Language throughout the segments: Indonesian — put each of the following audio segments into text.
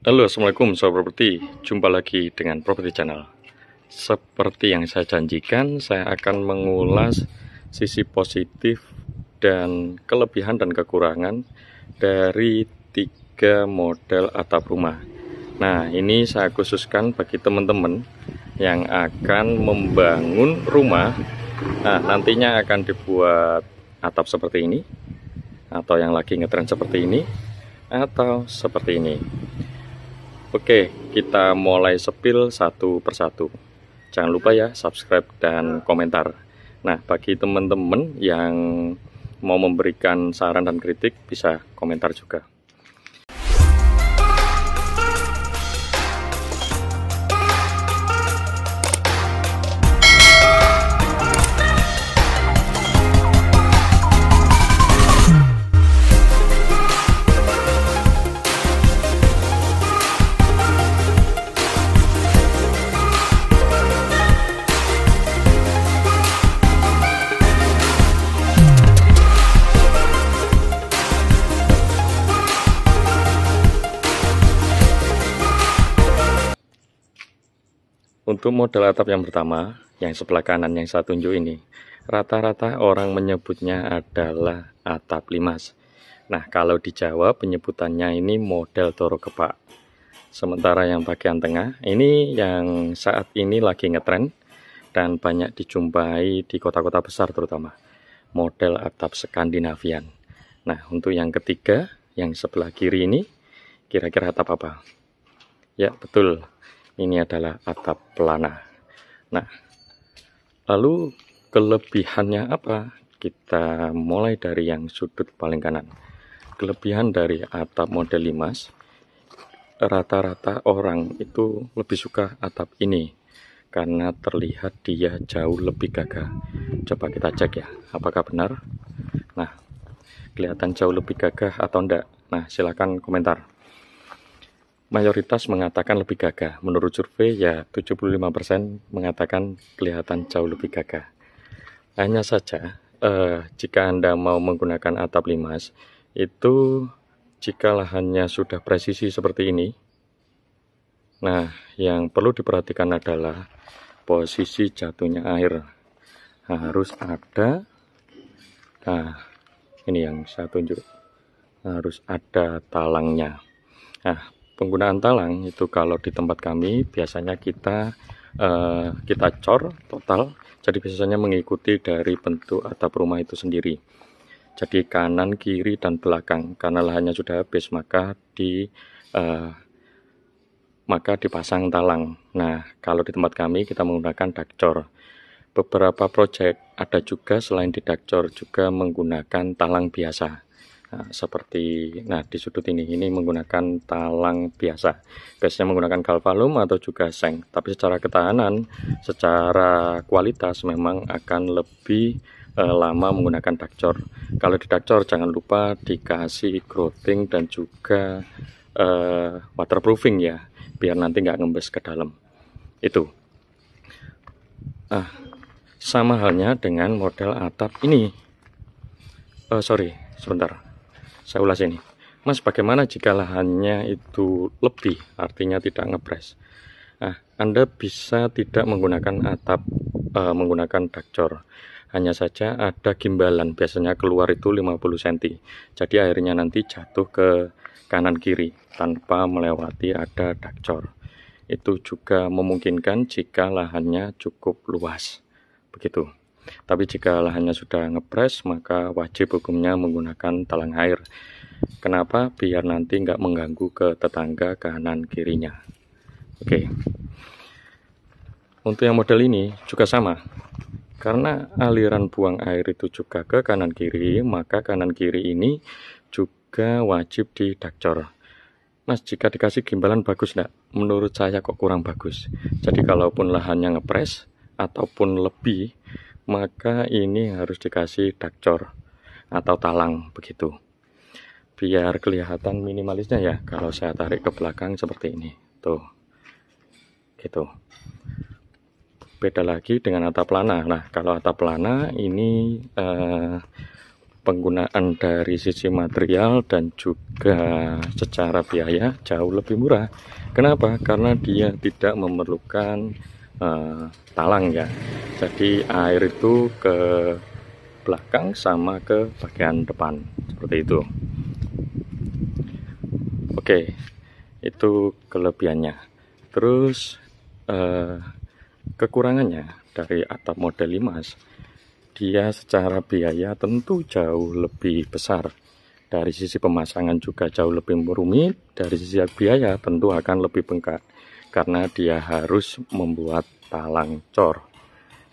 Halo, assalamualaikum sobat properti. Jumpa lagi dengan Property Channel. Seperti yang saya janjikan, saya akan mengulas sisi positif dan kelebihan dan kekurangan dari 3 model atap rumah. Nah, ini saya khususkan bagi teman-teman yang akan membangun rumah. Nah, nantinya akan dibuat atap seperti ini, atau yang lagi ngetren seperti ini, atau seperti ini. Oke, kita mulai sepil satu persatu. Jangan lupa ya subscribe dan komentar. Nah, bagi teman-teman yang mau memberikan saran dan kritik bisa komentar juga. Untuk model atap yang pertama, yang sebelah kanan yang saya tunjuk ini, rata-rata orang menyebutnya adalah atap limas. Nah, kalau di Jawa penyebutannya ini model toro gepak. Sementara yang bagian tengah, ini yang saat ini lagi ngetren dan banyak dijumpai di kota-kota besar terutama. Model atap Skandinavian. Nah, untuk yang ketiga, yang sebelah kiri ini, kira-kira atap apa? Ya, betul. Ini adalah atap pelana. Nah, lalu kelebihannya apa? Kita mulai dari yang sudut paling kanan. Kelebihan dari atap model limas, rata-rata orang itu lebih suka atap ini karena terlihat dia jauh lebih gagah. Coba kita cek ya, apakah benar? Nah, kelihatan jauh lebih gagah atau enggak? Nah, silakan komentar. Mayoritas mengatakan lebih gagah. Menurut survei ya 75% mengatakan kelihatan jauh lebih gagah. Hanya saja jika Anda mau menggunakan atap limas, itu jika lahannya sudah presisi seperti ini, nah yang perlu diperhatikan adalah posisi jatuhnya air. Harus ada, nah ini yang saya tunjuk, harus ada talangnya. Nah, penggunaan talang itu kalau di tempat kami biasanya kita cor total, jadi biasanya mengikuti dari bentuk atap rumah itu sendiri. Jadi kanan, kiri, dan belakang. Karena lahannya sudah habis, maka dipasang talang. Nah, kalau di tempat kami kita menggunakan dakcor. Beberapa proyek ada juga selain di dakcor juga menggunakan talang biasa. Nah, di sudut ini menggunakan talang biasa. Biasanya menggunakan galvalum atau juga seng. Tapi secara ketahanan, secara kualitas memang akan lebih lama menggunakan dakcor. Kalau di dakcor jangan lupa dikasih grouting dan juga waterproofing ya, biar nanti nggak ngembes ke dalam. Itu. Sama halnya dengan model atap ini. Sebentar. Saya ulas ini. Mas, bagaimana jika lahannya itu lebih, artinya tidak ngepres? Nah, Anda bisa tidak menggunakan atap, menggunakan dakcor. Hanya saja ada gimbalan, biasanya keluar itu 50 cm. Jadi airnya nanti jatuh ke kanan kiri tanpa melewati ada dakcor. Itu juga memungkinkan jika lahannya cukup luas. Begitu. Tapi jika lahannya sudah ngepres, maka wajib hukumnya menggunakan talang air. Kenapa? Biar nanti nggak mengganggu ke tetangga kanan kirinya. Oke. Untuk yang model ini juga sama. Karena aliran buang air itu juga ke kanan kiri, maka kanan kiri ini juga wajib di dakcor. Mas, jika dikasih gimbalan bagus nggak? Menurut saya kok kurang bagus. Jadi kalaupun lahannya ngepres ataupun lebih, maka ini harus dikasih dakcor atau talang begitu, biar kelihatan minimalisnya ya. Kalau saya tarik ke belakang seperti ini tuh, gitu. Beda lagi dengan atap pelana. Nah, kalau atap pelana ini penggunaan dari sisi material dan juga secara biaya jauh lebih murah. Kenapa? Karena dia tidak memerlukan talang ya. Jadi air itu ke belakang sama ke bagian depan seperti itu. Oke, itu kelebihannya. Terus kekurangannya dari atap model Limas, dia secara biaya tentu jauh lebih besar. Dari sisi pemasangan juga jauh lebih rumit. Dari sisi biaya tentu akan lebih bengkak karena dia harus membuat talang cor.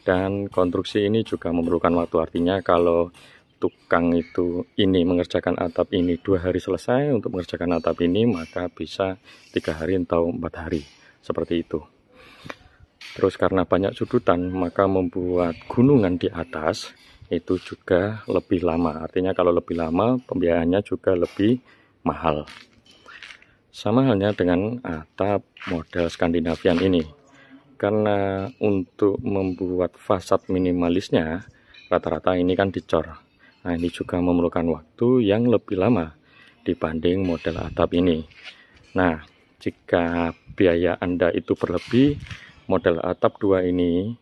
Dan konstruksi ini juga memerlukan waktu. Artinya kalau tukang ini mengerjakan atap ini 2 hari selesai untuk mengerjakan atap ini, maka bisa 3 hari atau 4 hari seperti itu. Terus karena banyak sudutan, maka membuat gunungan di atas itu juga lebih lama. Artinya kalau lebih lama, pembiayaannya juga lebih mahal. Sama halnya dengan atap model Skandinavian ini. Karena untuk membuat fasad minimalisnya, rata-rata ini kan dicor. Nah, ini juga memerlukan waktu yang lebih lama dibanding model atap ini. Nah, jika biaya Anda itu berlebih, model atap 2 ini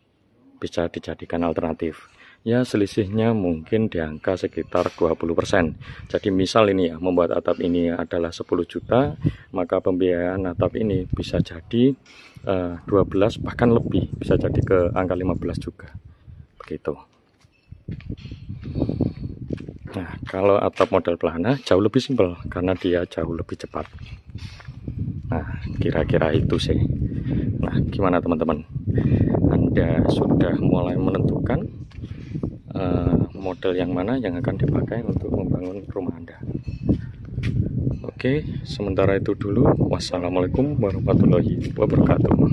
bisa dijadikan alternatif. Ya, selisihnya mungkin di angka sekitar 20%. Jadi misal ini ya, membuat atap ini adalah 10 juta, maka pembiayaan atap ini bisa jadi 12 bahkan lebih, bisa jadi ke angka 15 juga. Begitu. Nah, kalau atap model pelana jauh lebih simpel karena dia jauh lebih cepat. Nah, kira-kira itu sih. Nah, gimana teman-teman? Anda sudah mulai menentukan model yang mana yang akan dipakai untuk membangun rumah Anda? Oke, sementara itu dulu. Wassalamualaikum warahmatullahi wabarakatuh.